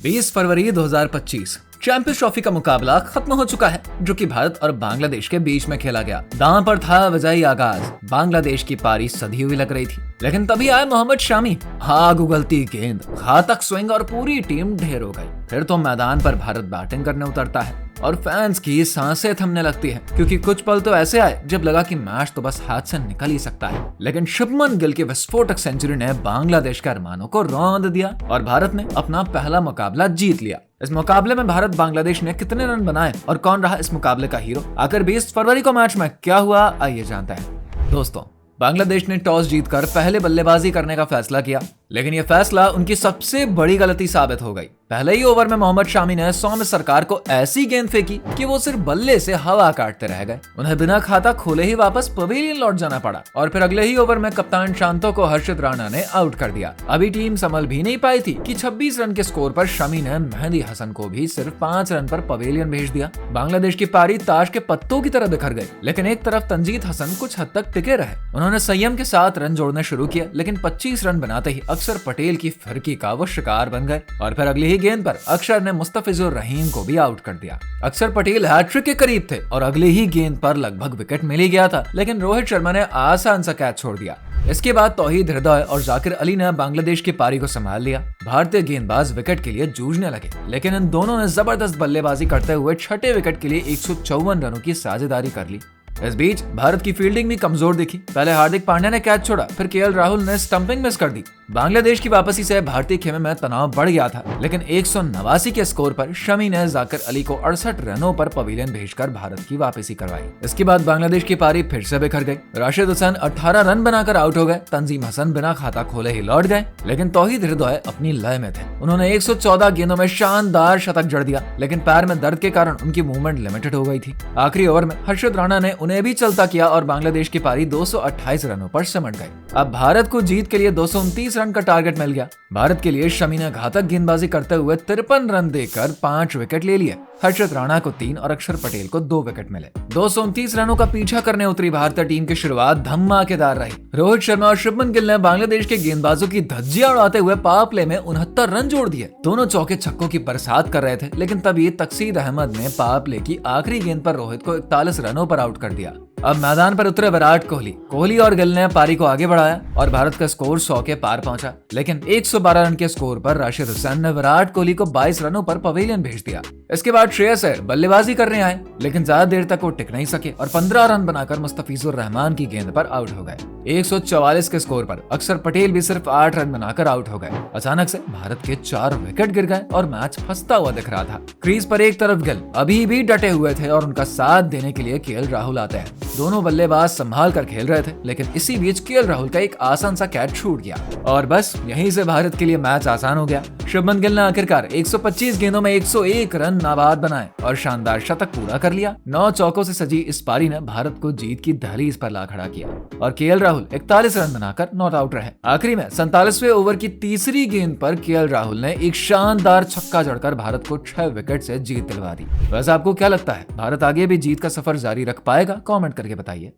20 फरवरी 2025 champions trophy का मुकाबला खत्म हो चुका है, जो कि भारत और बांग्लादेश के बीच में खेला गया। दांव पर था विजयी आगाज। बांग्लादेश की पारी सधी हुई लग रही थी, लेकिन तभी आए मोहम्मद शामी। आग उगलती गेंद, घातक स्विंग और पूरी टीम ढेर हो गई। फिर तो मैदान पर भारत बैटिंग करने उतरता है और फैंस की सांसें थमने लगती है, क्योंकि कुछ पल तो ऐसे आए जब लगा कि मैच तो बस हाथ से निकल ही सकता है। लेकिन शुभमन गिल की विस्फोटक सेंचुरी ने बांग्लादेश के अरमानों को रौंद दिया और भारत ने अपना पहला मुकाबला जीत लिया। इस मुकाबले में भारत बांग्लादेश ने कितने रन बनाए और कौन रहा इस मुकाबले का हीरो, आखिर 20 फरवरी को मैच में क्या हुआ, आइए जानते हैं। दोस्तों, बांग्लादेश ने टॉस जीतकर पहले बल्लेबाजी करने का फैसला किया, लेकिन यह फैसला उनकी सबसे बड़ी गलती साबित हो गई। पहले ही ओवर में मोहम्मद शामी ने सौम्य सरकार को ऐसी गेंद फेंकी कि वो सिर्फ बल्ले से हवा काटते रह गए। उन्हें बिना खाता खोले ही वापस पवेलियन लौट जाना पड़ा और फिर अगले ही ओवर में कप्तान शांतो को हर्षित राणा ने आउट कर दिया। अभी टीम संभल भी नहीं पाई थी कि 26 रन के स्कोर पर शमी ने मेहदी हसन को भी सिर्फ 5 रन पर पवेलियन भेज दिया। बांग्लादेश की पारी ताश के पत्तों की तरह बिखर गई, लेकिन एक तरफ तंजीद हसन कुछ हद तक टिके रहे। उन्होंने संयम के साथ रन जोड़ना शुरू किया, लेकिन 25 रन बनाते ही अक्षर पटेल की फिरकी का वो शिकार बन गए और फिर अगली ही गेंद पर अक्षर ने मुस्तफिजुर रहीम को भी आउट कर दिया। अक्षर पटेल हैट्रिक के करीब थे और अगली ही गेंद पर लगभग विकेट मिल ही गया था, लेकिन रोहित शर्मा ने आसान सा कैच छोड़ दिया। इसके बाद तौहीद हृदय और जाकिर अली ने बांग्लादेश की पारी को संभाल लिया। भारतीय गेंदबाज विकेट के लिए जूझने लगे, लेकिन इन दोनों ने जबरदस्त बल्लेबाजी करते हुए छठे विकेट के लिए 154 रनों की साझेदारी कर ली। इस बीच भारत की फील्डिंग भी कमजोर दिखी। पहले हार्दिक पांड्या ने कैच छोड़ा, फिर केएल राहुल ने स्टंपिंग मिस कर दी। बांग्लादेश की वापसी से भारतीय खेमे में तनाव बढ़ गया था, लेकिन 189 के स्कोर पर शमी ने जाकिर अली को 68 रनों पर पवेलियन भेजकर भारत की वापसी करवाई। इसके बाद बांग्लादेश की पारी फिर से बिखर गई। राशिद हुसैन 18 रन बनाकर आउट हो गए। तंजीम हसन बिना खाता खोले ही लौट गए, लेकिन तौहीद हृदय अपनी लय में थे। उन्होंने 114 गेंदों में शानदार शतक जड़ दिया, लेकिन पैर में दर्द के कारण उनकी मूवमेंट लिमिटेड हो गई थी। आखिरी ओवर में हर्षित राणा ने उन्हें भी चलता किया और बांग्लादेश की पारी 228 रनों पर सिमट गई। अब भारत को जीत के लिए 229 रन का टारगेट मिल गया। भारत के लिए शमी ने घातक गेंदबाजी करते हुए 53 रन देकर 5 विकेट ले लिए। हर्षित राणा को 3 और अक्षर पटेल को 2 विकेट मिले। 229 रनों का पीछा करने उतरी भारतीय टीम की शुरुआत धमाकेदार रही। रोहित शर्मा और शुभमन गिल ने बांग्लादेश के गेंदबाजों की धज्जियां उड़ाते हुए पावर प्ले में 69 रन जोड़ दिए। दोनों चौके छक्कों की बरसात कर रहे थे, लेकिन तभी तकसीद अहमद ने पावर प्ले की आखिरी गेंद पर रोहित को 41 रनों पर आउट कर दिया। अब मैदान पर उतरे विराट कोहली और गिल ने पारी को आगे बढ़ाया और भारत का स्कोर 100 के पार पहुंचा, लेकिन 112 रन के स्कोर पर राशिद हुसैन ने विराट कोहली को 22 रनों पर पवेलियन भेज दिया। इसके बाद श्रेयस अय्यर बल्लेबाजी करने आए, लेकिन ज्यादा देर तक वो टिक नहीं सके और 15 रन बनाकर मुस्तफिजुर रहमान की गेंद पर आउट हो गए। 144 के स्कोर पर अक्षर पटेल भी सिर्फ 8 रन बनाकर आउट हो गए। अचानक से भारत के 4 विकेट गिर गए और मैच फंसता हुआ दिख रहा था। क्रीज पर एक तरफ गिल अभी भी डटे हुए थे और उनका साथ देने के लिए केएल राहुल आते हैं। दोनों बल्लेबाज संभाल कर खेल रहे थे, लेकिन इसी बीच केएल राहुल का एक आसान सा कैच छूट गया और बस यहीं से भारत के लिए मैच आसान हो गया। शुभमन गिल ने आखिरकार 125 गेंदों में 101 रन नाबाद बनाए और शानदार शतक पूरा कर लिया। 9 चौकों से सजी इस पारी ने भारत को जीत की दहलीज पर ला खड़ा किया और केएल राहुल 41 रन बनाकर नॉट आउट रहे। आखिरी में 47वें ओवर की तीसरी गेंद पर केएल राहुल ने एक शानदार छक्का जड़कर भारत को 6 विकेट से जीत दिलवा दी। वैसे आपको क्या लगता है, भारत आगे भी जीत का सफर जारी रख पाएगा? कमेंट करके बताइए।